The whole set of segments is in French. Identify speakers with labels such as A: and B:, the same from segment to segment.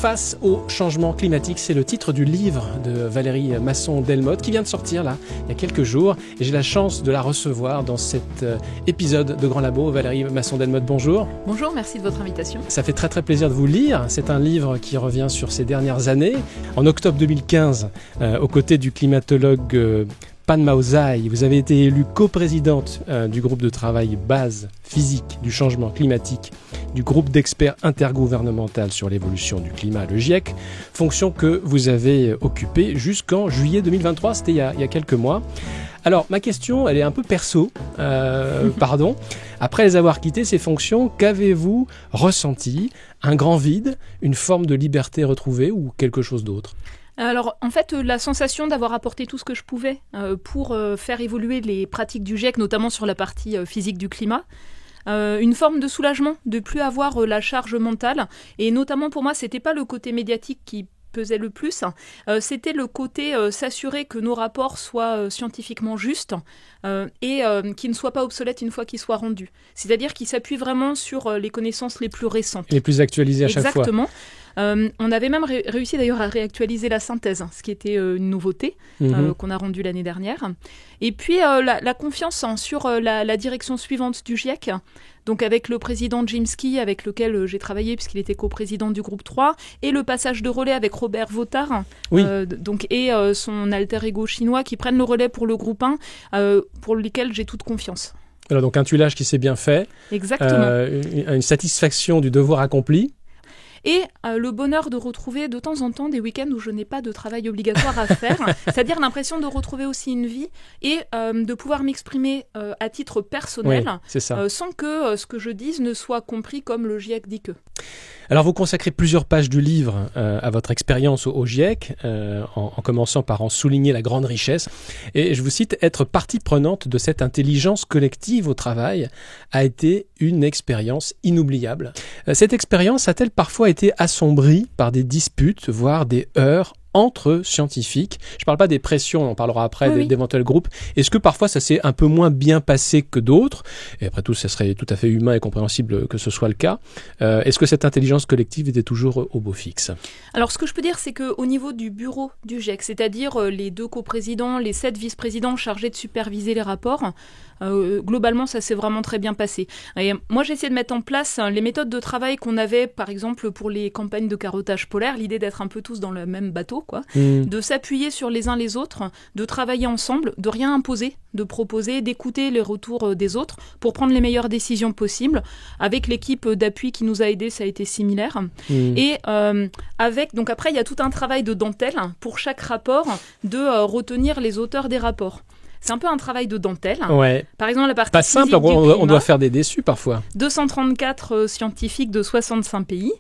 A: face au changement climatique, c'est le titre du livre de Valérie Masson-Delmotte qui vient de sortir là, il y a quelques jours. Et j'ai la chance de la recevoir dans cet épisode de Grand Labo. Valérie Masson-Delmotte, bonjour.
B: Bonjour, merci de votre invitation.
A: Ça fait très très plaisir de vous lire. C'est un livre qui revient sur ces dernières années. En octobre 2015, aux côtés du climatologue Pan Maozai, vous avez été élue coprésidente du groupe de travail base physique du changement climatique du groupe d'experts intergouvernemental sur l'évolution du climat, le GIEC, fonction que vous avez occupée jusqu'en juillet 2023, c'était il y a quelques mois. Alors, ma question, elle est un peu perso, pardon. Après les avoir quitté ces fonctions, qu'avez-vous ressenti? Un grand vide, une forme de liberté retrouvée ou quelque chose d'autre?
B: Alors, en fait, la sensation d'avoir apporté tout ce que je pouvais pour faire évoluer les pratiques du GIEC, notamment sur la partie physique du climat. Une forme de soulagement, de plus avoir la charge mentale. Et notamment pour moi, c'était pas le côté médiatique qui pesait le plus, c'était le côté s'assurer que nos rapports soient scientifiquement justes et qu'ils ne soient pas obsolètes une fois qu'ils soient rendus. C'est-à-dire qu'ils s'appuient vraiment sur les connaissances les plus récentes.
A: Les plus actualisées à chaque fois.
B: Exactement. On avait même réussi d'ailleurs à réactualiser la synthèse, ce qui était une nouveauté qu'on a rendue l'année dernière. Et puis la confiance sur la direction suivante du GIEC, donc avec le président Jim Ski, avec lequel j'ai travaillé puisqu'il était coprésident du groupe 3, et le passage de relais avec Robert Vautard,
A: oui.
B: Et son alter ego chinois qui prennent le relais pour le groupe 1, pour lequel j'ai toute confiance.
A: Alors donc un tuilage qui s'est bien fait.
B: Exactement.
A: Une satisfaction du devoir accompli.
B: Et le bonheur de retrouver de temps en temps des week-ends où je n'ai pas de travail obligatoire à faire, c'est-à-dire l'impression de retrouver aussi une vie et de pouvoir m'exprimer à titre personnel,
A: oui, c'est ça.
B: Sans que ce que je dise ne soit compris comme le GIEC dit que.
A: Alors vous consacrez plusieurs pages du livre à votre expérience au GIEC, en commençant par en souligner la grande richesse. Et je vous cite, « Être partie prenante de cette intelligence collective au travail a été une expérience inoubliable. » Cette expérience a-t-elle parfois été assombrie par des disputes, voire des heurts entre scientifiques? Je ne parle pas des pressions, on parlera après d'éventuels groupes. Est-ce que parfois ça s'est un peu moins bien passé que d'autres? Et après tout, ça serait tout à fait humain et compréhensible que ce soit le cas. Est-ce que cette intelligence collective était toujours au beau fixe?
B: Alors ce que je peux dire, c'est qu'au niveau du bureau du GIEC, c'est-à-dire les 2 coprésidents, les 7 vice-présidents chargés de superviser les rapports, globalement, ça s'est vraiment très bien passé. Et moi, j'ai essayé de mettre en place les méthodes de travail qu'on avait, par exemple, pour les campagnes de carottage polaire, l'idée d'être un peu tous dans le même bateau, de s'appuyer sur les uns les autres, de travailler ensemble, de rien imposer, de proposer, d'écouter les retours des autres pour prendre les meilleures décisions possibles. Avec l'équipe d'appui qui nous a aidés, ça a été similaire. Et donc après, il y a tout un travail de dentelle pour chaque rapport, de retenir les auteurs des rapports. C'est un peu un travail de dentelle.
A: Ouais.
B: Par exemple, la partie
A: pas simple, on doit faire des déçus parfois. 234
B: scientifiques de 65 pays,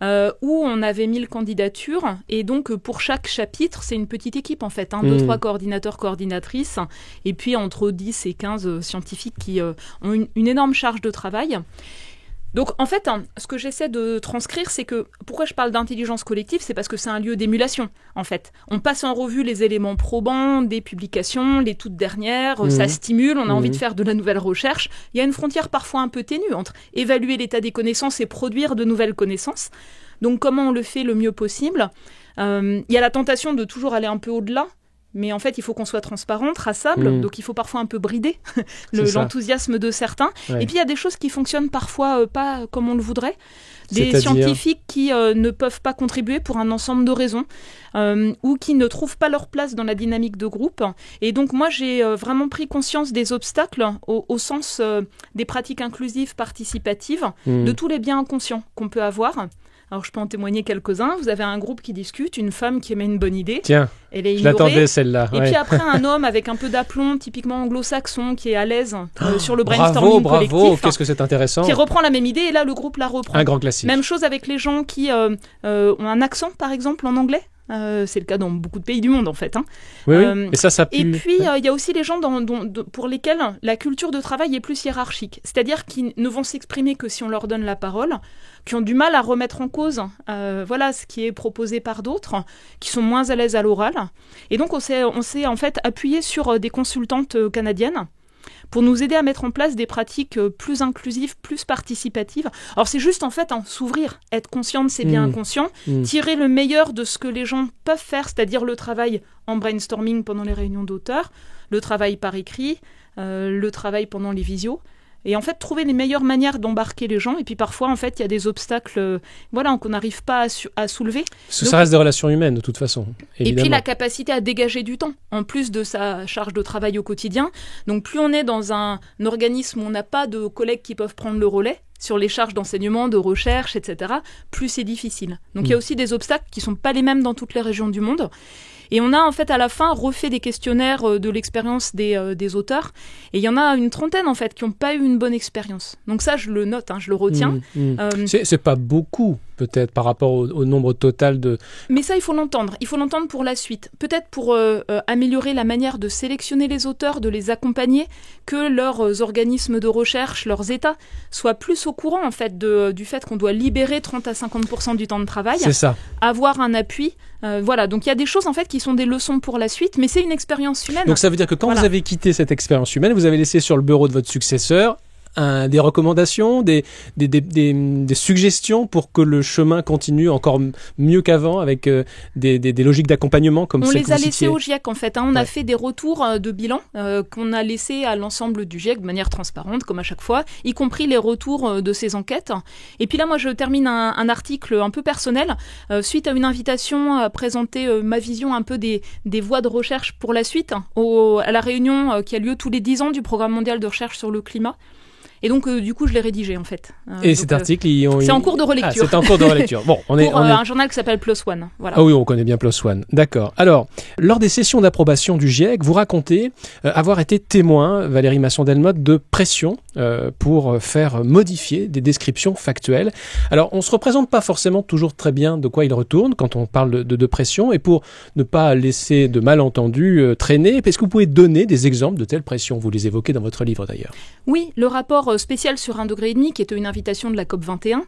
B: où on avait 1000 candidatures. Et donc, pour chaque chapitre, c'est une petite équipe en fait. 2-3 coordinateurs, coordinatrices. Et puis, entre 10 et 15 scientifiques qui ont une énorme charge de travail. Donc en fait, ce que j'essaie de transcrire, c'est que pourquoi je parle d'intelligence collective, c'est parce que c'est un lieu d'émulation, en fait. On passe en revue les éléments probants des publications, les toutes dernières, ça stimule, on a envie de faire de la nouvelle recherche. Il y a une frontière parfois un peu ténue entre évaluer l'état des connaissances et produire de nouvelles connaissances. Donc comment on le fait le mieux possible? Il y a la tentation de toujours aller un peu au-delà. Mais en fait, il faut qu'on soit transparent, traçable, donc il faut parfois un peu brider l'enthousiasme de certains. Ouais. Et puis, il y a des choses qui fonctionnent parfois pas comme on le voudrait. Des scientifiques qui ne peuvent pas contribuer pour un ensemble de raisons ou qui ne trouvent pas leur place dans la dynamique de groupe. Et donc, moi, j'ai vraiment pris conscience des obstacles au sens des pratiques inclusives, participatives, de tous les biens inconscients qu'on peut avoir. Alors, je peux en témoigner quelques-uns. Vous avez un groupe qui discute, une femme qui émet une bonne idée.
A: Tiens,
B: elle est
A: je l'attendais celle-là.
B: Et puis après, un homme avec un peu d'aplomb, typiquement anglo-saxon, qui est à l'aise sur le brainstorming collectif.
A: Bravo, qu'est-ce que c'est intéressant.
B: Qui reprend la même idée, et là, le groupe la reprend.
A: Un grand classique.
B: Même chose avec les gens qui ont un accent, par exemple, en anglais. C'est le cas dans beaucoup de pays du monde, en fait.
A: Oui, oui. Et ça
B: Et puis, il y a aussi les gens pour lesquels la culture de travail est plus hiérarchique. C'est-à-dire qu'ils ne vont s'exprimer que si on leur donne la parole, qui ont du mal à remettre en cause ce qui est proposé par d'autres, qui sont moins à l'aise à l'oral. Et donc, on s'est en fait appuyé sur des consultantes canadiennes pour nous aider à mettre en place des pratiques plus inclusives, plus participatives. Alors c'est juste en fait s'ouvrir, être conscient de ses biens inconscients, tirer le meilleur de ce que les gens peuvent faire, c'est-à-dire le travail en brainstorming pendant les réunions d'auteurs, le travail par écrit, le travail pendant les visios. Et en fait, trouver les meilleures manières d'embarquer les gens. Et puis parfois, en fait, il y a des obstacles qu'on n'arrive pas à soulever.
A: Parce que ça reste des relations humaines, de toute façon. Évidemment.
B: Et puis la capacité à dégager du temps, en plus de sa charge de travail au quotidien. Donc plus on est dans un organisme où on n'a pas de collègues qui peuvent prendre le relais sur les charges d'enseignement, de recherche, etc., plus c'est difficile. Donc il y a aussi des obstacles qui ne sont pas les mêmes dans toutes les régions du monde. Et on a en fait à la fin refait des questionnaires de l'expérience des auteurs. Et il y en a une trentaine en fait qui n'ont pas eu une bonne expérience. Donc ça, je le note, je le retiens.
A: C'est pas beaucoup peut-être par rapport au nombre total de...
B: Mais ça, il faut l'entendre. Il faut l'entendre pour la suite. Peut-être pour améliorer la manière de sélectionner les auteurs, de les accompagner, que leurs organismes de recherche, leurs États, soient plus au courant en fait du fait qu'on doit libérer 30 à 50% du temps de travail.
A: C'est ça.
B: Avoir un appui. Voilà, donc il y a des choses en fait qui sont des leçons pour la suite, mais c'est une expérience humaine.
A: Donc ça veut dire que quand vous avez quitté cette expérience humaine, vous avez laissé sur le bureau de votre successeur des recommandations, des suggestions pour que le chemin continue encore mieux qu'avant avec des logiques d'accompagnement comme celles que vous citiez.
B: On les a laissés au GIEC en fait. On a fait des retours de bilan qu'on a laissés à l'ensemble du GIEC de manière transparente comme à chaque fois, y compris les retours de ces enquêtes. Et puis là, moi, je termine un article un peu personnel suite à une invitation à présenter ma vision un peu des voies de recherche pour la suite à la réunion qui a lieu tous les 10 ans du Programme mondial de recherche sur le climat. Et donc, du coup, je l'ai rédigé, en fait.
A: Et cet article,
B: c'est en cours de relecture.
A: C'est en cours de relecture. Bon, on est
B: un journal qui s'appelle PLOS ONE. Voilà.
A: Ah oui, on connaît bien PLOS ONE. D'accord. Alors, lors des sessions d'approbation du GIEC, vous racontez avoir été témoin, Valérie Masson-Delmotte, de pression pour faire modifier des descriptions factuelles. Alors, on se représente pas forcément toujours très bien de quoi il retourne quand on parle de pression. Et pour ne pas laisser de malentendus traîner, est-ce que vous pouvez donner des exemples de telles pressions? Vous les évoquez dans votre livre, d'ailleurs.
B: Oui, le rapport spécial sur 1,5 degré, qui était une invitation de la COP21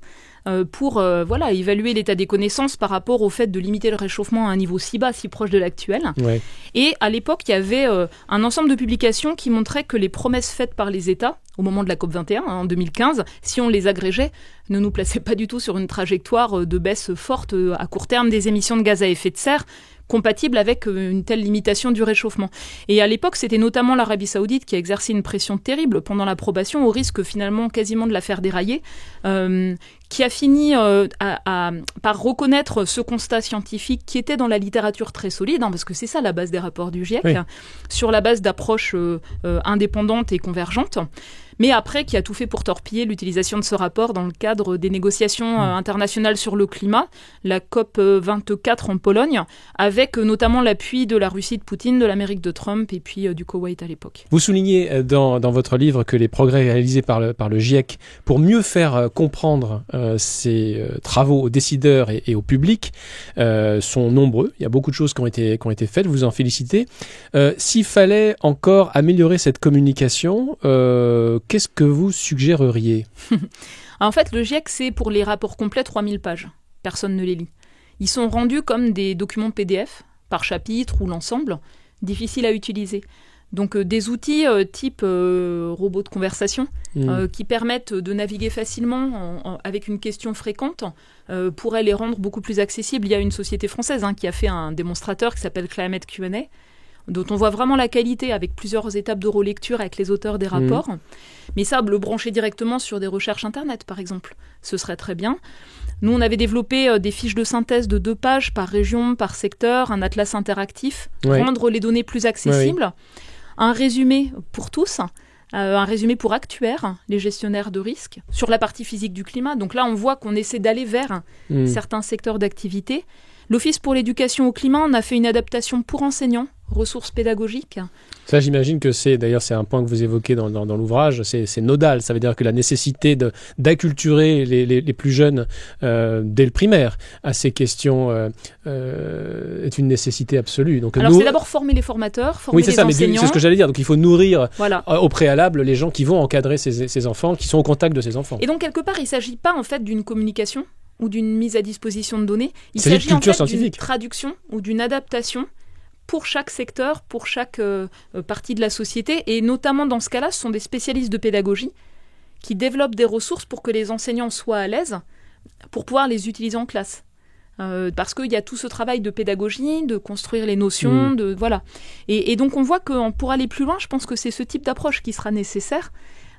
B: pour évaluer l'état des connaissances par rapport au fait de limiter le réchauffement à un niveau si bas, si proche de l'actuel.
A: Ouais.
B: Et à l'époque, il y avait un ensemble de publications qui montraient que les promesses faites par les États au moment de la COP21, en 2015, si on les agrégeait, ne nous plaçaient pas du tout sur une trajectoire de baisse forte à court terme des émissions de gaz à effet de serre, compatible avec une telle limitation du réchauffement. Et à l'époque, c'était notamment l'Arabie Saoudite qui a exercé une pression terrible pendant l'approbation, au risque finalement quasiment de la faire dérailler, qui a fini par reconnaître ce constat scientifique qui était dans la littérature très solide, parce que c'est ça la base des rapports du GIEC, sur la base d'approches indépendantes et convergentes. Mais après, qui a tout fait pour torpiller l'utilisation de ce rapport dans le cadre des négociations internationales sur le climat, la COP 24 en Pologne, avec notamment l'appui de la Russie de Poutine, de l'Amérique de Trump et puis du Koweït à l'époque.
A: Vous soulignez dans votre livre que les progrès réalisés par le GIEC pour mieux faire comprendre ces travaux aux décideurs et au public sont nombreux. Il y a beaucoup de choses qui ont été faites, vous en félicitez. S'il fallait encore améliorer cette communication, qu'est-ce que vous suggéreriez?
B: En fait, le GIEC, c'est pour les rapports complets 3000 pages. Personne ne les lit. Ils sont rendus comme des documents PDF, par chapitre ou l'ensemble, difficiles à utiliser. Donc des outils type robot de conversation qui permettent de naviguer facilement avec une question fréquente pourraient les rendre beaucoup plus accessibles. Il y a une société française qui a fait un démonstrateur qui s'appelle Climate Q&A, dont on voit vraiment la qualité avec plusieurs étapes de relecture avec les auteurs des rapports. Mais ça, le brancher directement sur des recherches Internet, par exemple, ce serait très bien. Nous, on avait développé des fiches de synthèse de 2 pages par région, par secteur, un atlas interactif, rendre les données plus accessibles, un résumé pour tous, un résumé pour actuaires, les gestionnaires de risques, sur la partie physique du climat. Donc là, on voit qu'on essaie d'aller vers certains secteurs d'activité. L'Office pour l'éducation au climat, on a fait une adaptation pour enseignants, ressources pédagogiques.
A: Ça, j'imagine que c'est un point que vous évoquez dans l'ouvrage, c'est nodal. Ça veut dire que la nécessité d'acculturer les plus jeunes dès le primaire à ces questions est une nécessité absolue. Donc,
B: alors, c'est d'abord former les formateurs, former les enseignants.
A: Mais c'est ce que j'allais dire. Donc, il faut nourrir au préalable les gens qui vont encadrer ces enfants, qui sont au contact de ces enfants.
B: Et donc, quelque part, il ne s'agit pas en fait d'une communication ou d'une mise à disposition de données. Il
A: s'agit
B: en fait
A: scientifique.
B: d'une traduction ou d'une adaptation pour chaque secteur, pour chaque partie de la société. Et notamment dans ce cas-là, ce sont des spécialistes de pédagogie qui développent des ressources pour que les enseignants soient à l'aise pour pouvoir les utiliser en classe. Parce qu'il y a tout ce travail de pédagogie, de construire les notions, voilà. Et donc on voit que pour aller plus loin, je pense que c'est ce type d'approche qui sera nécessaire,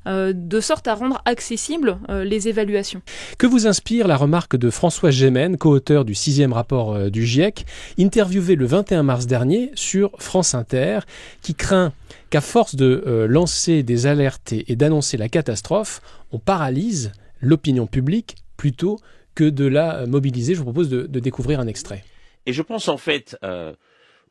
B: de sorte à rendre accessibles les évaluations.
A: Que vous inspire la remarque de François Gémen, co-auteur du 6e rapport du GIEC, interviewé le 21 mars dernier sur France Inter, qui craint qu'à force de lancer des alertes et d'annoncer la catastrophe, on paralyse l'opinion publique plutôt que de la mobiliser. Je vous propose de découvrir un extrait.
C: Et je pense en fait,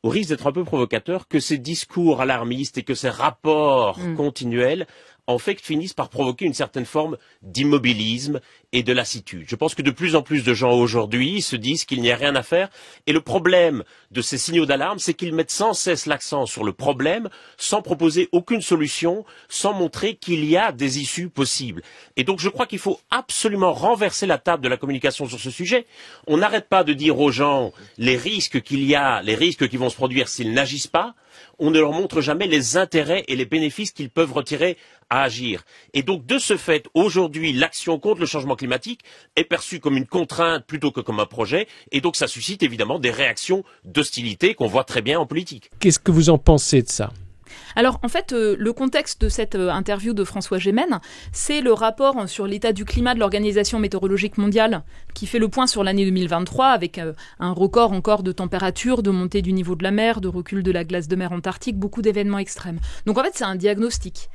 C: au risque d'être un peu provocateur, que ces discours alarmistes et que ces rapports continuels en fait finissent par provoquer une certaine forme d'immobilisme et de lassitude. Je pense que de plus en plus de gens aujourd'hui se disent qu'il n'y a rien à faire. Et le problème de ces signaux d'alarme, c'est qu'ils mettent sans cesse l'accent sur le problème, sans proposer aucune solution, sans montrer qu'il y a des issues possibles. Et donc je crois qu'il faut absolument renverser la table de la communication sur ce sujet. On n'arrête pas de dire aux gens les risques qu'il y a, les risques qui vont se produire s'ils n'agissent pas. On ne leur montre jamais les intérêts et les bénéfices qu'ils peuvent retirer à agir. Et donc, de ce fait, aujourd'hui, l'action contre le changement climatique est perçue comme une contrainte plutôt que comme un projet. Et donc, ça suscite évidemment des réactions d'hostilité qu'on voit très bien en politique.
A: Qu'est-ce que vous en pensez de ça ?
B: Alors, en fait, le contexte de cette interview de François Gémen, c'est le rapport sur l'état du climat de l'Organisation météorologique mondiale qui fait le point sur l'année 2023 avec un record encore de température, de montée du niveau de la mer, de recul de la glace de mer antarctique, beaucoup d'événements extrêmes. Donc, en fait, c'est un diagnostic.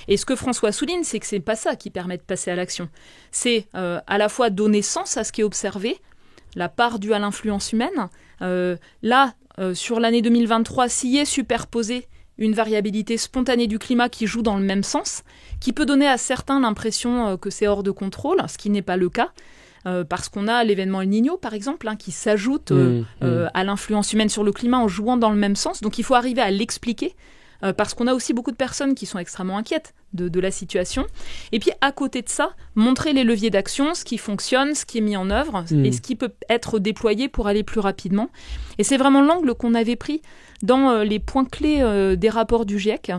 B: Et ce que François souligne, c'est que c'est pas ça qui permet de passer à l'action. C'est à la fois donner sens à ce qui est observé, la part due à l'influence humaine. Sur l'année 2023, s'y est superposée une variabilité spontanée du climat qui joue dans le même sens, qui peut donner à certains l'impression que c'est hors de contrôle, ce qui n'est pas le cas, parce qu'on a l'événement El Niño, par exemple, qui s'ajoute à l'influence humaine sur le climat en jouant dans le même sens. Donc il faut arriver à l'expliquer, parce qu'on a aussi beaucoup de personnes qui sont extrêmement inquiètes de la situation. Et puis, à côté de ça, montrer les leviers d'action, ce qui fonctionne, ce qui est mis en œuvre, et ce qui peut être déployé pour aller plus rapidement. Et c'est vraiment l'angle qu'on avait pris dans les points clés des rapports du GIEC.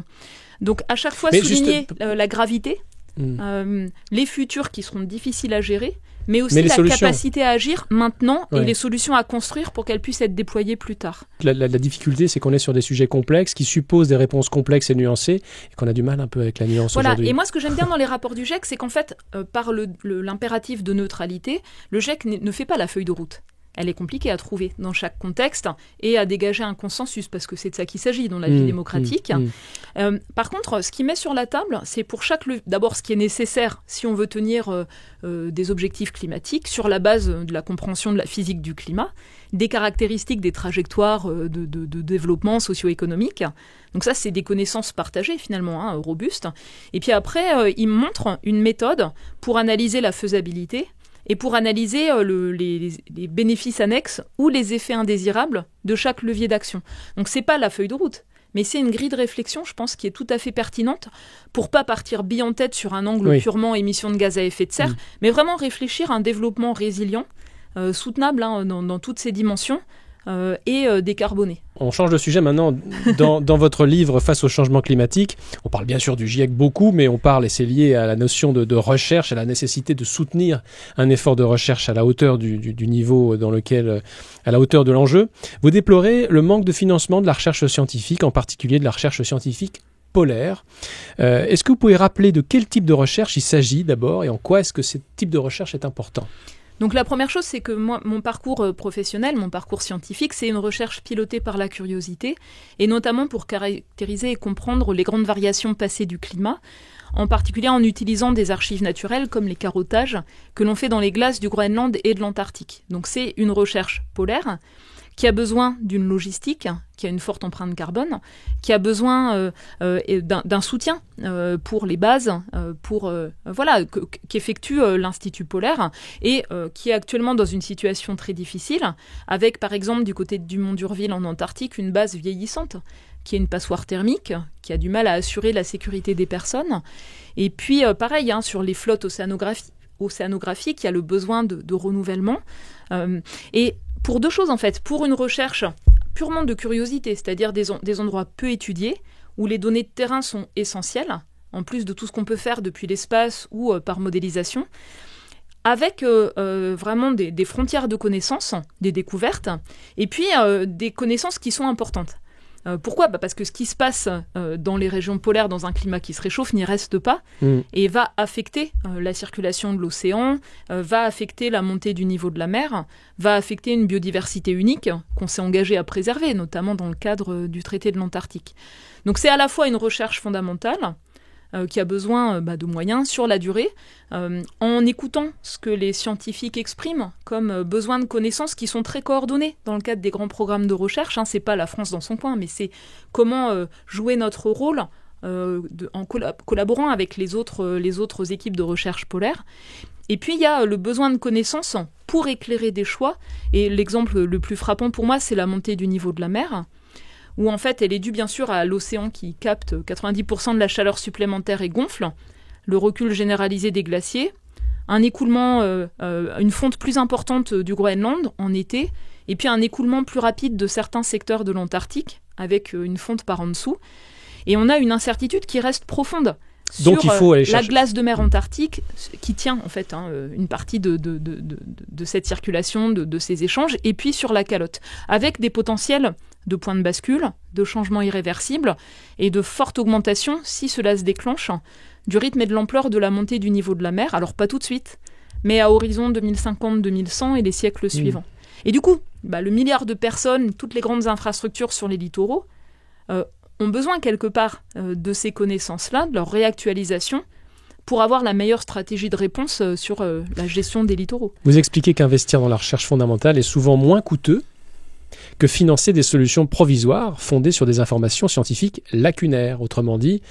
B: Donc, à chaque fois, souligner la gravité, les futurs qui seront difficiles à gérer, mais aussi la capacité à agir maintenant et les solutions à construire pour qu'elles puissent être déployées plus tard. La
A: difficulté, c'est qu'on est sur des sujets complexes qui supposent des réponses complexes et nuancées et qu'on a du mal un peu avec la nuance aujourd'hui.
B: Et moi, ce que j'aime bien dans les rapports du GIEC, c'est qu'en fait, par l'impératif de neutralité, le GIEC ne fait pas la feuille de route. Elle est compliquée à trouver dans chaque contexte et à dégager un consensus, parce que c'est de ça qu'il s'agit dans la vie démocratique. Par contre, ce qu'il met sur la table, c'est pour d'abord ce qui est nécessaire si on veut tenir des objectifs climatiques sur la base de la compréhension de la physique du climat, des caractéristiques des trajectoires de développement socio-économique. Donc ça, c'est des connaissances partagées finalement, robustes. Et puis après, il montre une méthode pour analyser la faisabilité et pour analyser les bénéfices annexes ou les effets indésirables de chaque levier d'action. Donc c'est pas la feuille de route, mais c'est une grille de réflexion, je pense, qui est tout à fait pertinente pour pas partir bille en tête sur un angle purement émissions de gaz à effet de serre, mais vraiment réfléchir à un développement résilient, soutenable dans toutes ses dimensions, et décarboné.
A: On change de sujet maintenant. Dans votre livre Face au changement climatique, on parle bien sûr du GIEC beaucoup, mais on parle, et c'est lié à la notion de recherche, à la nécessité de soutenir un effort de recherche à la hauteur du niveau à la hauteur de l'enjeu. Vous déplorez le manque de financement de la recherche scientifique, en particulier de la recherche scientifique polaire. Est-ce que vous pouvez rappeler de quel type de recherche il s'agit d'abord, et en quoi est-ce que ce type de recherche est important ?
B: Donc la première chose, c'est que moi, mon parcours professionnel, mon parcours scientifique, c'est une recherche pilotée par la curiosité, et notamment pour caractériser et comprendre les grandes variations passées du climat, en particulier en utilisant des archives naturelles comme les carottages que l'on fait dans les glaces du Groenland et de l'Antarctique. Donc c'est une recherche polaire qui a besoin d'une logistique, qui a une forte empreinte carbone, qui a besoin d'un soutien pour les bases, qu'effectue l'Institut polaire, et qui est actuellement dans une situation très difficile, avec par exemple du côté du mont d'Urville en Antarctique une base vieillissante, qui est une passoire thermique, qui a du mal à assurer la sécurité des personnes. Et puis pareil, sur les flottes océanographiques, il y a le besoin de renouvellement. Et pour deux choses en fait, pour une recherche purement de curiosité, c'est-à-dire des endroits peu étudiés, où les données de terrain sont essentielles, en plus de tout ce qu'on peut faire depuis l'espace ou par modélisation, avec vraiment des frontières de connaissances, des découvertes, et puis des connaissances qui sont importantes. Pourquoi ? Parce que ce qui se passe dans les régions polaires, dans un climat qui se réchauffe, n'y reste pas et va affecter la circulation de l'océan, va affecter la montée du niveau de la mer, va affecter une biodiversité unique qu'on s'est engagé à préserver, notamment dans le cadre du traité de l'Antarctique. Donc c'est à la fois une recherche fondamentale qui a besoin de moyens sur la durée, en écoutant ce que les scientifiques expriment comme besoin de connaissances qui sont très coordonnées dans le cadre des grands programmes de recherche. C'est pas la France dans son coin, mais c'est comment jouer notre rôle en collaborant avec les autres équipes de recherche polaire. Et puis il y a le besoin de connaissances pour éclairer des choix, et l'exemple le plus frappant pour moi, c'est la montée du niveau de la mer, où en fait elle est due bien sûr à l'océan qui capte 90% de la chaleur supplémentaire et gonfle, le recul généralisé des glaciers, un écoulement, une fonte plus importante du Groenland en été, et puis un écoulement plus rapide de certains secteurs de l'Antarctique, avec une fonte par en dessous. Et on a une incertitude qui reste profonde sur
A: Donc, il faut aller
B: la glace de mer Antarctique, qui tient en fait une partie de cette circulation, de ces échanges, et puis sur la calotte, avec des potentiels de points de bascule, de changements irréversibles, et de forte augmentation, si cela se déclenche, du rythme et de l'ampleur de la montée du niveau de la mer, alors pas tout de suite, mais à horizon 2050-2100 et les siècles suivants. Et du coup, le milliard de personnes, toutes les grandes infrastructures sur les littoraux, ont besoin quelque part de ces connaissances-là, de leur réactualisation, pour avoir la meilleure stratégie de réponse sur la gestion des littoraux.
A: Vous expliquez qu'investir dans la recherche fondamentale est souvent moins coûteux que financer des solutions provisoires fondées sur des informations scientifiques lacunaires. Autrement dit,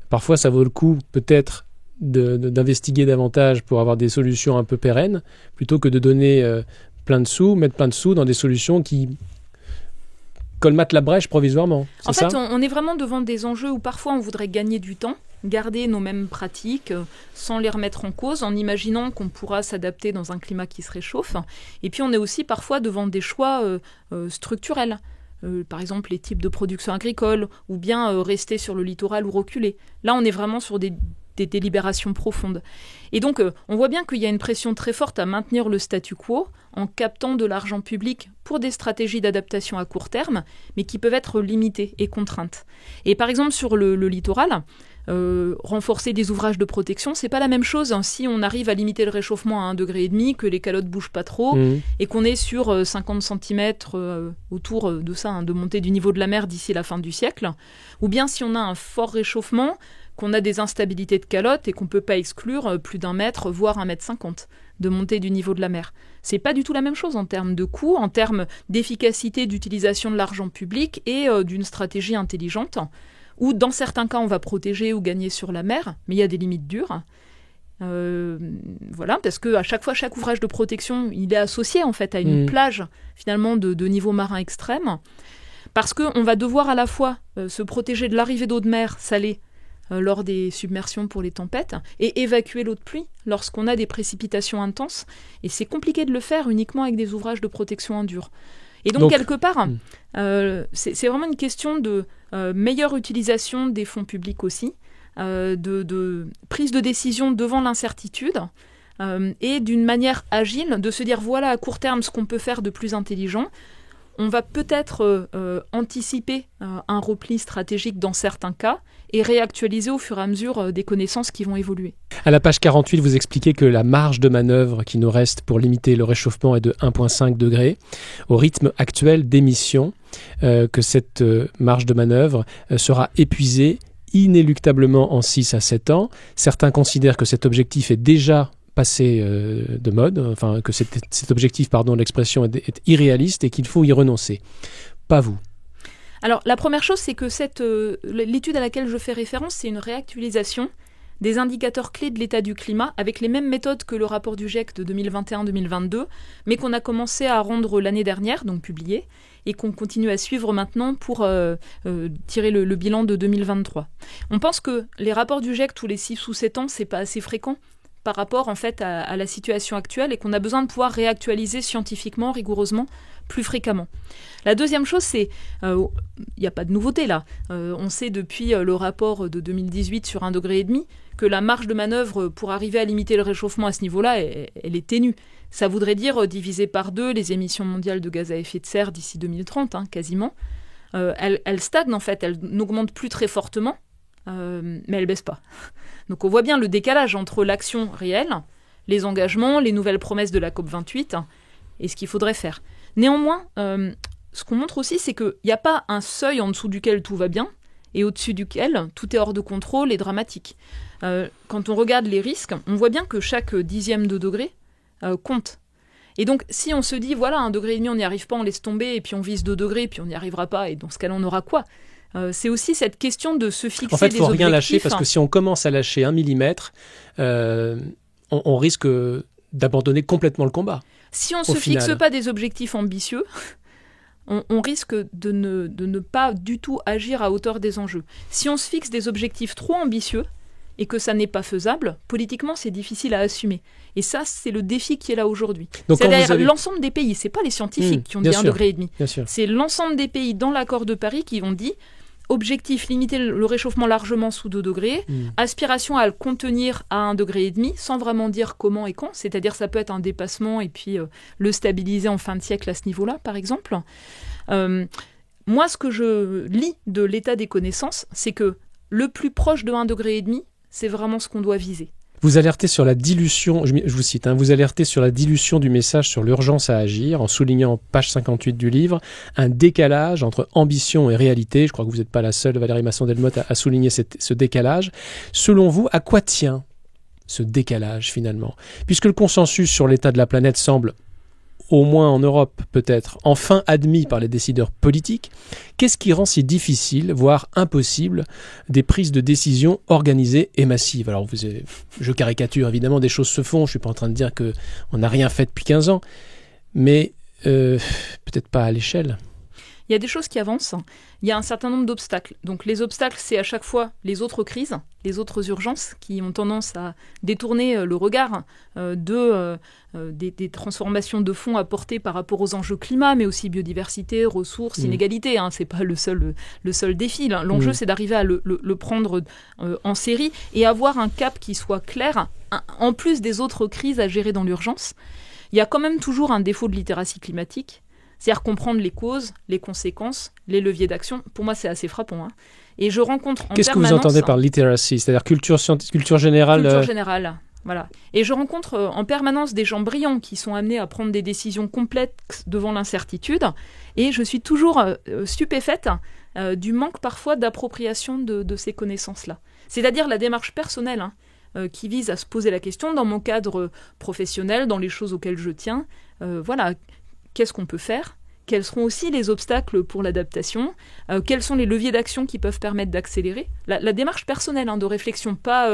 A: parfois ça vaut le coup peut-être d'investiguer davantage pour avoir des solutions un peu pérennes, plutôt que de donner mettre plein de sous dans des solutions qui colmatent la brèche provisoirement.
B: En fait, on est vraiment devant des enjeux où parfois on voudrait gagner du temps, garder nos mêmes pratiques sans les remettre en cause, en imaginant qu'on pourra s'adapter dans un climat qui se réchauffe. Et puis on est aussi parfois devant des choix structurels. Par exemple les types de production agricole, ou bien rester sur le littoral ou reculer. Là on est vraiment sur des délibérations profondes. Et donc, on voit bien qu'il y a une pression très forte à maintenir le statu quo en captant de l'argent public pour des stratégies d'adaptation à court terme, mais qui peuvent être limitées et contraintes. Et par exemple, sur le littoral, renforcer des ouvrages de protection, c'est pas la même chose si on arrive à limiter le réchauffement à 1,5 degré, que les calottes bougent pas trop, et qu'on est sur 50 cm autour de ça, de montée du niveau de la mer d'ici la fin du siècle, ou bien si on a un fort réchauffement, qu'on a des instabilités de calotte et qu'on ne peut pas exclure plus d'1 mètre, voire 1,50 m de montée du niveau de la mer. C'est pas du tout la même chose en termes de coûts, en termes d'efficacité d'utilisation de l'argent public et d'une stratégie intelligente, où dans certains cas on va protéger ou gagner sur la mer, mais il y a des limites dures. Voilà, parce que à chaque fois, chaque ouvrage de protection, il est associé en fait à une plage finalement de niveau marin extrême, parce qu'on va devoir à la fois se protéger de l'arrivée d'eau de mer salée lors des submersions pour les tempêtes, et évacuer l'eau de pluie lorsqu'on a des précipitations intenses. Et c'est compliqué de le faire uniquement avec des ouvrages de protection en dur. Et donc quelque part, c'est vraiment une question de meilleure utilisation des fonds publics aussi, de prise de décision devant l'incertitude, et d'une manière agile de se dire voilà à court terme ce qu'on peut faire de plus intelligent. On va peut-être anticiper un repli stratégique dans certains cas et réactualiser au fur et à mesure des connaissances qui vont évoluer.
A: À la page 48, vous expliquez que la marge de manœuvre qui nous reste pour limiter le réchauffement est de 1,5 degré. Au rythme actuel d'émissions, que cette marge de manœuvre sera épuisée inéluctablement en 6 à 7 ans. Certains considèrent que cet objectif est déjà passé de mode, enfin que cet objectif, l'expression est irréaliste et qu'il faut y renoncer. Pas vous.
B: Alors la première chose, c'est que l'étude à laquelle je fais référence, c'est une réactualisation des indicateurs clés de l'état du climat avec les mêmes méthodes que le rapport du GIEC de 2021-2022, mais qu'on a commencé à rendre l'année dernière, donc publié, et qu'on continue à suivre maintenant pour tirer le bilan de 2023. On pense que les rapports du GIEC tous les 6 ou 7 ans, c'est pas assez fréquent par rapport en fait à la situation actuelle, et qu'on a besoin de pouvoir réactualiser scientifiquement, rigoureusement, plus fréquemment. La deuxième chose, c'est, il n'y a pas de nouveauté là. On sait depuis le rapport de 2018 sur 1,5 degré que la marge de manœuvre pour arriver à limiter le réchauffement à ce niveau-là, elle est ténue. Ça voudrait dire diviser par 2 les émissions mondiales de gaz à effet de serre d'ici 2030, quasiment. Elle stagne en fait, elle n'augmente plus très fortement, mais elle baisse pas. Donc on voit bien le décalage entre l'action réelle, les engagements, les nouvelles promesses de la COP28 et ce qu'il faudrait faire. Néanmoins, ce qu'on montre aussi, c'est qu'il n'y a pas un seuil en dessous duquel tout va bien et au-dessus duquel tout est hors de contrôle et dramatique. Quand on regarde les risques, on voit bien que chaque dixième de degré compte. Et donc, si on se dit, voilà, 1,5 degré, on n'y arrive pas, on laisse tomber, et puis on vise 2 degrés, puis on n'y arrivera pas, et dans ce cas-là, on aura quoi ? C'est aussi cette question de se fixer des objectifs.
A: En fait, il ne faut rien lâcher, parce que si on commence à lâcher 1 millimètre, on risque d'abandonner complètement le combat.
B: Si on ne se fixe pas des objectifs ambitieux, on risque de ne pas du tout agir à hauteur des enjeux. Si on se fixe des objectifs trop ambitieux, et que ça n'est pas faisable, politiquement, c'est difficile à assumer. Et ça, c'est le défi qui est là aujourd'hui.
A: Donc,
B: c'est d'ailleurs l'ensemble des pays, c'est pas les scientifiques qui ont dit 1,5 degré. C'est l'ensemble des pays dans l'accord de Paris qui ont dit objectif, limiter le réchauffement largement sous 2 degrés, aspiration à le contenir à 1,5 degré, sans vraiment dire comment et quand, c'est-à-dire ça peut être un dépassement et puis le stabiliser en fin de siècle à ce niveau-là, par exemple. Moi, ce que je lis de l'état des connaissances, c'est que le plus proche de 1,5 degré, c'est vraiment ce qu'on doit viser.
A: Vous alertez sur la dilution, je vous cite, vous alertez sur la dilution du message sur l'urgence à agir, en soulignant, page 58 du livre, un décalage entre ambition et réalité. Je crois que vous n'êtes pas la seule, Valérie Masson-Delmotte, à souligner ce décalage. Selon vous, à quoi tient ce décalage finalement ? Puisque le consensus sur l'état de la planète semble, au moins en Europe peut-être, enfin admis par les décideurs politiques, qu'est-ce qui rend si difficile, voire impossible, des prises de décision organisées et massives ? Alors, je caricature, évidemment, des choses se font, je ne suis pas en train de dire qu'on n'a rien fait depuis 15 ans, mais peut-être pas à l'échelle.
B: Il y a des choses qui avancent, il y a un certain nombre d'obstacles. Donc les obstacles, c'est à chaque fois les autres crises, les autres urgences qui ont tendance à détourner le regard des transformations de fond apportées par rapport aux enjeux climat, mais aussi biodiversité, ressources, inégalités. C'est pas le seul défi. L'enjeu, c'est d'arriver à le prendre en série et avoir un cap qui soit clair, en plus des autres crises à gérer dans l'urgence. Il y a quand même toujours un défaut de littératie climatique. C'est-à-dire comprendre les causes, les conséquences, les leviers d'action. Pour moi, c'est assez frappant. Et je rencontre en permanence...
A: Qu'est-ce que vous entendez par literacy ? C'est-à-dire culture générale
B: Culture générale, voilà. Et je rencontre en permanence des gens brillants qui sont amenés à prendre des décisions complexes devant l'incertitude. Et je suis toujours stupéfaite du manque parfois d'appropriation de ces connaissances-là. C'est-à-dire la démarche personnelle qui vise à se poser la question dans mon cadre professionnel, dans les choses auxquelles je tiens. Voilà. Qu'est-ce qu'on peut faire ? Quels seront aussi les obstacles pour l'adaptation ? Quels sont les leviers d'action qui peuvent permettre d'accélérer ? La démarche personnelle de réflexion, pas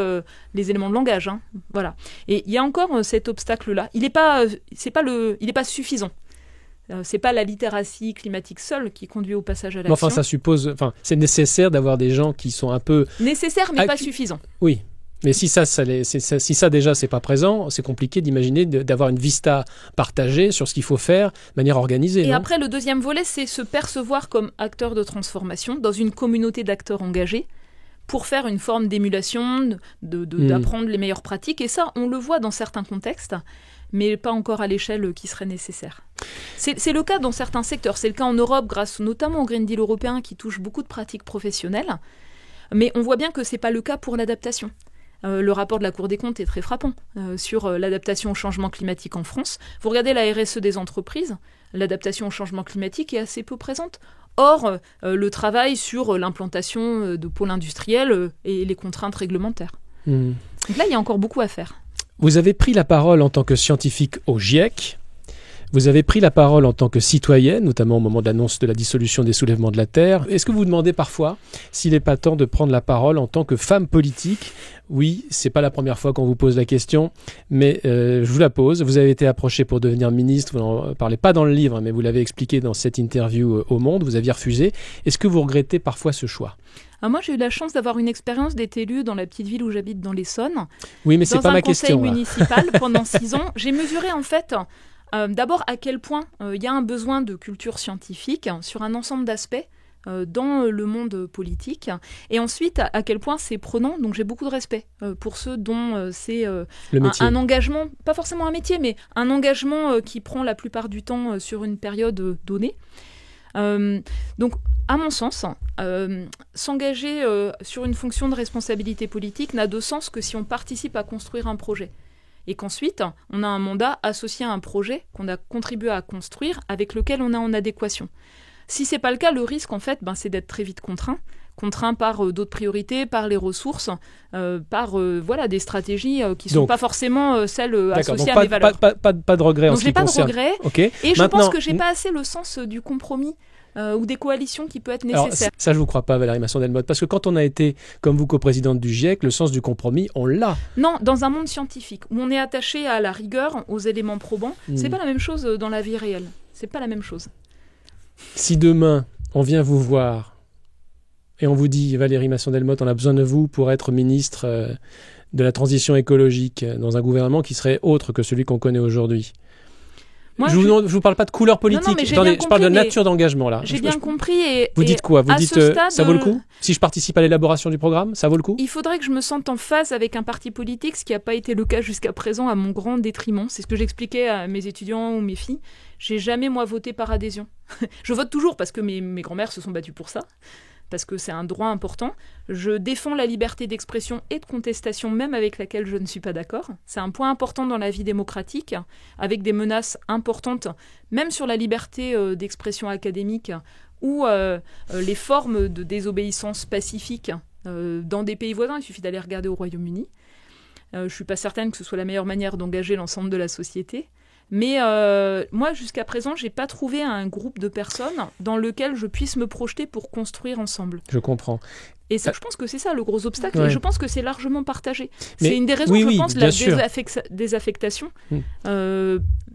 B: les éléments de langage. Voilà. Et il y a encore cet obstacle-là. Il n'est pas suffisant. C'est pas la littératie climatique seule qui conduit au passage à l'action.
A: Enfin, ça suppose. C'est nécessaire d'avoir des gens qui sont un peu
B: nécessaire, mais pas suffisant.
A: Oui. Mais si ça déjà c'est pas présent, c'est compliqué d'imaginer d'avoir une vista partagée sur ce qu'il faut faire de manière organisée.
B: Et après, le deuxième volet, c'est se percevoir comme acteur de transformation dans une communauté d'acteurs engagés pour faire une forme d'émulation, d'apprendre les meilleures pratiques. Et ça, on le voit dans certains contextes, mais pas encore à l'échelle qui serait nécessaire. C'est le cas dans certains secteurs. C'est le cas en Europe, grâce notamment au Green Deal européen qui touche beaucoup de pratiques professionnelles. Mais on voit bien que c'est pas le cas pour l'adaptation. Le rapport de la Cour des comptes est très frappant sur l'adaptation au changement climatique en France. Vous regardez la RSE des entreprises, l'adaptation au changement climatique est assez peu présente. Or, le travail sur l'implantation de pôles industriels et les contraintes réglementaires. Donc là, il y a encore beaucoup à faire.
A: Vous avez pris la parole en tant que scientifique au GIEC. Vous avez pris la parole en tant que citoyenne, notamment au moment de l'annonce de la dissolution des soulèvements de la Terre. Est-ce que vous vous demandez parfois s'il n'est pas temps de prendre la parole en tant que femme politique ? Oui, c'est pas la première fois qu'on vous pose la question, mais je vous la pose. Vous avez été approchée pour devenir ministre, vous n'en parlez pas dans le livre, mais vous l'avez expliqué dans cette interview au Monde, vous aviez refusé. Est-ce que vous regrettez parfois ce choix ?
B: Moi, j'ai eu la chance d'avoir une expérience d'être élue dans la petite ville où j'habite, dans l'Essonne.
A: Oui, mais c'est pas ma question.
B: Dans un conseil municipal pendant 6 ans. J'ai mesuré, en fait, D'abord, à quel point il y a un besoin de culture scientifique sur un ensemble d'aspects dans le monde politique, et ensuite à quel point c'est prenant. Donc j'ai beaucoup de respect pour ceux dont c'est un engagement, pas forcément un métier, mais un engagement qui prend la plupart du temps sur une période donnée. Donc à mon sens, s'engager sur une fonction de responsabilité politique n'a de sens que si on participe à construire un projet. Et qu'ensuite, on a un mandat associé à un projet qu'on a contribué à construire, avec lequel on est en adéquation. Si c'est pas le cas, le risque, en fait, c'est d'être très vite contraint par d'autres priorités, par les ressources, par des stratégies qui ne sont pas forcément celles associées à mes valeurs.
A: Pas de regret en ce qui concerne.
B: Donc, j'ai pas de regret.
A: Okay.
B: Et je pense que j'ai pas assez le sens du compromis ou des coalitions qui peut être nécessaire.
A: Alors, ça, je vous crois pas, Valérie Masson-Delmotte, parce que quand on a été, comme vous, coprésidente du GIEC, le sens du compromis, on l'a.
B: Non, dans un monde scientifique, où on est attaché à la rigueur, aux éléments probants, c'est pas la même chose dans la vie réelle. C'est pas la même chose.
A: Si demain, on vient vous voir et on vous dit, Valérie Masson-Delmotte, on a besoin de vous pour être ministre de la transition écologique dans un gouvernement qui serait autre que celui qu'on connaît aujourd'hui. Je vous parle pas de couleur politique, je parle de nature d'engagement là.
B: J'ai bien compris.
A: Vous dites quoi? Vous dites ça vaut le coup? Si je participe à l'élaboration du programme, ça vaut le coup?
B: Il faudrait que je me sente en phase avec un parti politique, ce qui n'a pas été le cas jusqu'à présent, à mon grand détriment. C'est ce que j'expliquais à mes étudiants ou mes filles. J'ai jamais, moi, voté par adhésion. Je vote toujours parce que mes grands-mères se sont battues pour ça, parce que c'est un droit important. Je défends la liberté d'expression et de contestation, même avec laquelle je ne suis pas d'accord. C'est un point important dans la vie démocratique, avec des menaces importantes, même sur la liberté d'expression académique, ou les formes de désobéissance pacifique dans des pays voisins. Il suffit d'aller regarder au Royaume-Uni. Je ne suis pas certaine que ce soit la meilleure manière d'engager l'ensemble de la société. Mais moi, jusqu'à présent, je n'ai pas trouvé un groupe de personnes dans lequel je puisse me projeter pour construire ensemble.
A: Je comprends.
B: Et ça, je pense que c'est ça le gros obstacle,
A: ouais.
B: Et je pense que c'est largement partagé.
A: Mais
B: c'est une des raisons, je pense, de la désaffectation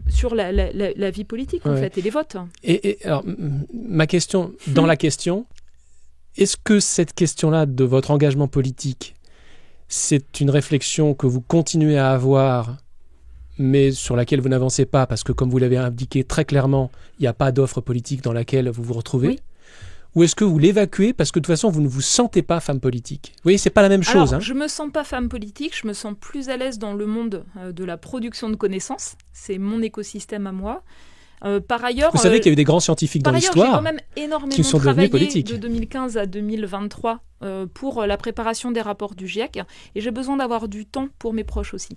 B: sur la vie politique, en fait, et les votes.
A: Et alors, ma question, dans la question, est-ce que cette question-là de votre engagement politique, c'est une réflexion que vous continuez à avoir, mais sur laquelle vous n'avancez pas, parce que comme vous l'avez indiqué très clairement, il n'y a pas d'offre politique dans laquelle vous vous retrouvez?
B: Oui.
A: Ou est-ce que vous l'évacuez parce que de toute façon, vous ne vous sentez pas femme politique? Vous voyez, c'est pas la même chose.
B: Alors, je me sens pas femme politique, je me sens plus à l'aise dans le monde de la production de connaissances. C'est mon écosystème à moi. Par ailleurs,
A: vous savez qu'il y a eu des grands scientifiques dans l'histoire
B: j'ai quand même énormément travaillé de 2015 à 2023 pour la préparation des rapports du GIEC, et j'ai besoin d'avoir du temps pour mes proches aussi.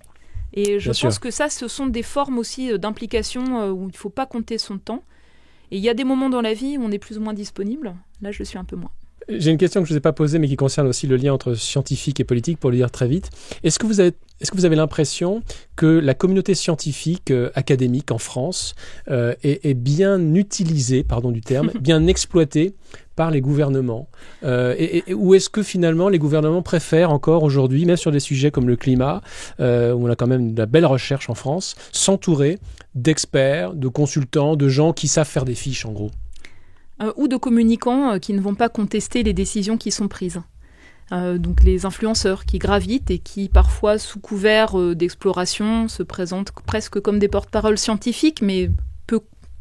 B: Et je pense que ça, ce sont des formes aussi d'implication où il ne faut pas compter son temps. Et il y a des moments dans la vie où on est plus ou moins disponible. Là, je suis un peu moins.
A: J'ai une question que je ne vous ai pas posée, mais qui concerne aussi le lien entre scientifique et politique, pour le dire très vite. Est-ce que vous avez l'impression que la communauté scientifique académique en France est bien utilisée, pardon du terme, bien exploitée par les gouvernements, ou est-ce que finalement les gouvernements préfèrent encore aujourd'hui, même sur des sujets comme le climat, où on a quand même de la belle recherche en France, s'entourer d'experts, de consultants, de gens qui savent faire des fiches en gros,
B: ou de communicants qui ne vont pas contester les décisions qui sont prises. Donc les influenceurs qui gravitent et qui parfois sous couvert d'exploration se présentent presque comme des porte-paroles scientifiques, mais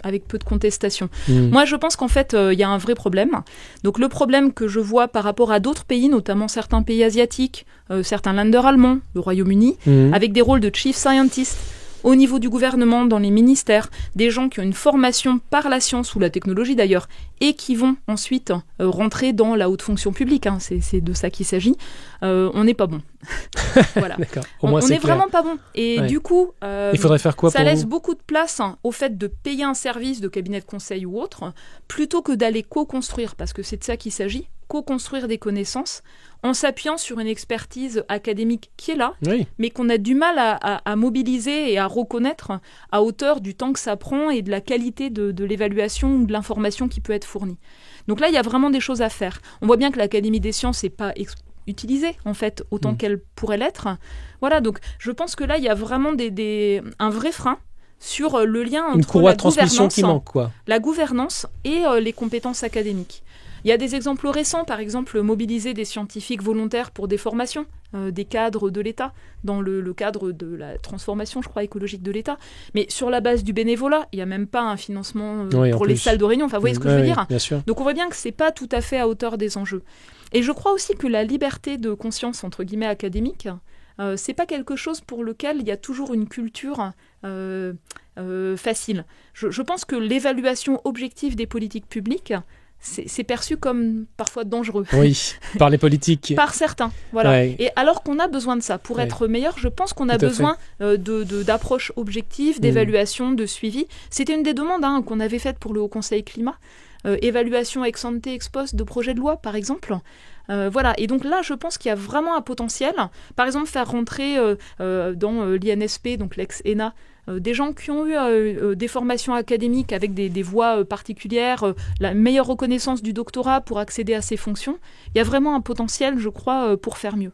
B: avec peu de contestation. Moi, je pense qu'en fait, il y a un vrai problème. Donc, le problème que je vois par rapport à d'autres pays, notamment certains pays asiatiques, certains Länder allemands, le Royaume-Uni, avec des rôles de chief scientist au niveau du gouvernement, dans les ministères, des gens qui ont une formation par la science ou la technologie d'ailleurs, et qui vont ensuite rentrer dans la haute fonction publique. Hein, c'est de ça qu'il s'agit. On n'est pas bon. Voilà.
A: D'accord. Au moins,
B: on n'est vraiment pas bon. Et du coup,
A: il faudrait faire quoi
B: ça laisse beaucoup de place au fait de payer un service de cabinet de conseil ou autre, plutôt que d'aller co-construire, parce que c'est de ça qu'il s'agit, co-construire des connaissances en s'appuyant sur une expertise académique qui est là, mais qu'on a du mal à mobiliser et à reconnaître à hauteur du temps que ça prend et de la qualité de l'évaluation ou de l'information qui peut être fournie. Donc là, il y a vraiment des choses à faire. On voit bien que l'Académie des sciences n'est pas utilisée, en fait, autant qu'elle pourrait l'être. Voilà, donc je pense que là, il y a vraiment un vrai frein sur le lien entre
A: une courroie de transmission qui manque, quoi.
B: La gouvernance et les compétences académiques. Il y a des exemples récents, par exemple, mobiliser des scientifiques volontaires pour des formations, des cadres de l'État, dans le cadre de la transformation, je crois, écologique de l'État. Mais sur la base du bénévolat, il n'y a même pas un financement pour les salles de réunion. Enfin, vous voyez ce que je veux dire ?
A: Bien sûr.
B: Donc on voit bien que ce n'est pas tout à fait à hauteur des enjeux. Et je crois aussi que la liberté de conscience, entre guillemets, académique, c'est pas quelque chose pour lequel il y a toujours une culture facile. Je pense que l'évaluation objective des politiques publiques, c'est perçu comme parfois dangereux.
A: Oui, par les politiques.
B: Par certains, voilà. Ouais. Et alors qu'on a besoin de ça. Pour être meilleur, je pense qu'on a besoin d'approches objectives, d'évaluation, de suivi. C'était une des demandes qu'on avait faites pour le Haut Conseil Climat. Évaluation ex ante, ex post de projets de loi, par exemple. Voilà. Et donc là, je pense qu'il y a vraiment un potentiel. Par exemple, faire rentrer dans l'INSP, donc l'ex-ENA, des gens qui ont eu des formations académiques avec des voies particulières, la meilleure reconnaissance du doctorat pour accéder à ces fonctions. Il y a vraiment un potentiel, je crois, pour faire mieux.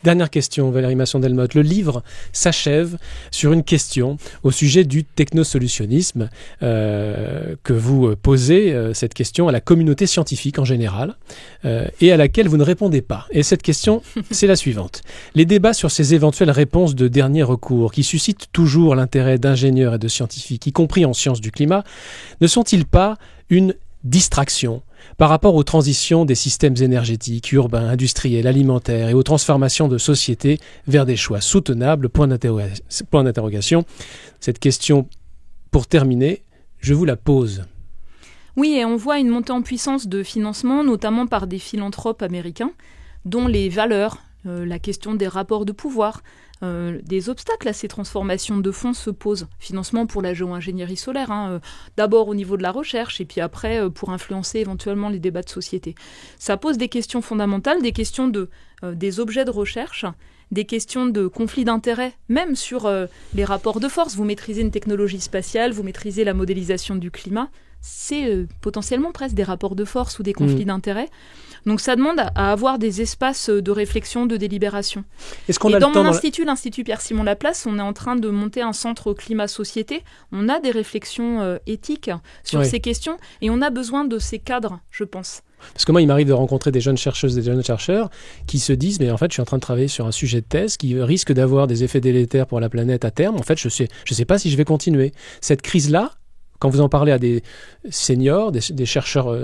A: Dernière question, Valérie Masson-Delmotte. Le livre s'achève sur une question au sujet du technosolutionnisme que vous posez, cette question à la communauté scientifique en général et à laquelle vous ne répondez pas. Et cette question, c'est la suivante. Les débats sur ces éventuelles réponses de dernier recours qui suscitent toujours l'intérêt d'ingénieurs et de scientifiques, y compris en sciences du climat, ne sont-ils pas une distraction par rapport aux transitions des systèmes énergétiques, urbains, industriels, alimentaires et aux transformations de sociétés vers des choix soutenables ? Point d'interrogation. Cette question, pour terminer, je vous la pose.
B: Oui, et on voit une montée en puissance de financement, notamment par des philanthropes américains, dont les valeurs, la question des rapports de pouvoir, des obstacles à ces transformations de fonds se posent. Financement pour la géo-ingénierie solaire, d'abord au niveau de la recherche et puis après pour influencer éventuellement les débats de société. Ça pose des questions fondamentales, des questions des objets de recherche, des questions de conflits d'intérêts, même sur les rapports de force. Vous maîtrisez une technologie spatiale, vous maîtrisez la modélisation du climat, c'est potentiellement presque des rapports de force ou des conflits d'intérêts. Donc ça demande à avoir des espaces de réflexion, de délibération. Dans mon institut, l'Institut Pierre-Simon Laplace, on est en train de monter un centre climat-société. On a des réflexions éthiques sur ces questions et on a besoin de ces cadres, je pense.
A: Parce que moi, il m'arrive de rencontrer des jeunes chercheuses et des jeunes chercheurs qui se disent « mais en fait, je suis en train de travailler sur un sujet de thèse qui risque d'avoir des effets délétères pour la planète à terme. En fait, je sais pas si je vais continuer. » Cette crise-là, quand vous en parlez à des seniors, des chercheurs,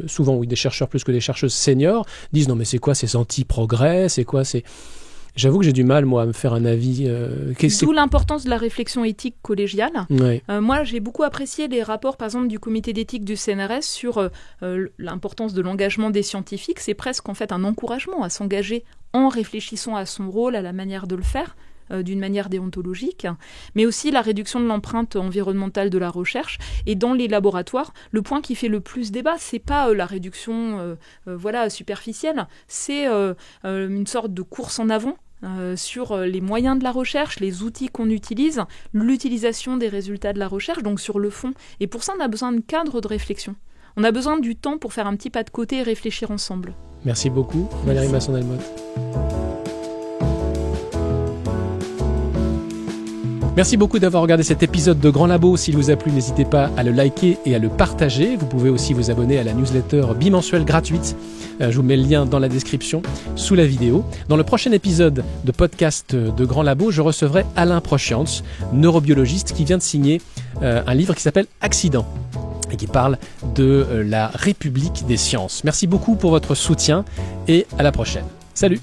A: souvent oui, des chercheurs plus que des chercheuses seniors, disent non mais c'est quoi ces anti-progrès, c'est quoi ces... J'avoue que j'ai du mal, moi, à me faire un avis.
B: D'où l'importance de la réflexion éthique collégiale.
A: Oui.
B: Moi, j'ai beaucoup apprécié les rapports, par exemple, du comité d'éthique du CNRS sur l'importance de l'engagement des scientifiques. C'est presque, en fait, un encouragement à s'engager en réfléchissant à son rôle, à la manière de le faire, d'une manière déontologique, mais aussi la réduction de l'empreinte environnementale de la recherche. Et dans les laboratoires, le point qui fait le plus débat, c'est pas la réduction superficielle, c'est une sorte de course en avant sur les moyens de la recherche, les outils qu'on utilise, l'utilisation des résultats de la recherche, donc sur le fond. Et pour ça, on a besoin de cadres de réflexion. On a besoin du temps pour faire un petit pas de côté et réfléchir ensemble.
A: Merci beaucoup, Valérie Masson-Delmotte. Merci beaucoup d'avoir regardé cet épisode de Grand Labo. S'il vous a plu, n'hésitez pas à le liker et à le partager. Vous pouvez aussi vous abonner à la newsletter bimensuelle gratuite. Je vous mets le lien dans la description, sous la vidéo. Dans le prochain épisode de podcast de Grand Labo, je recevrai Alain Prochiance, neurobiologiste qui vient de signer un livre qui s'appelle Accident et qui parle de la République des sciences. Merci beaucoup pour votre soutien et à la prochaine. Salut!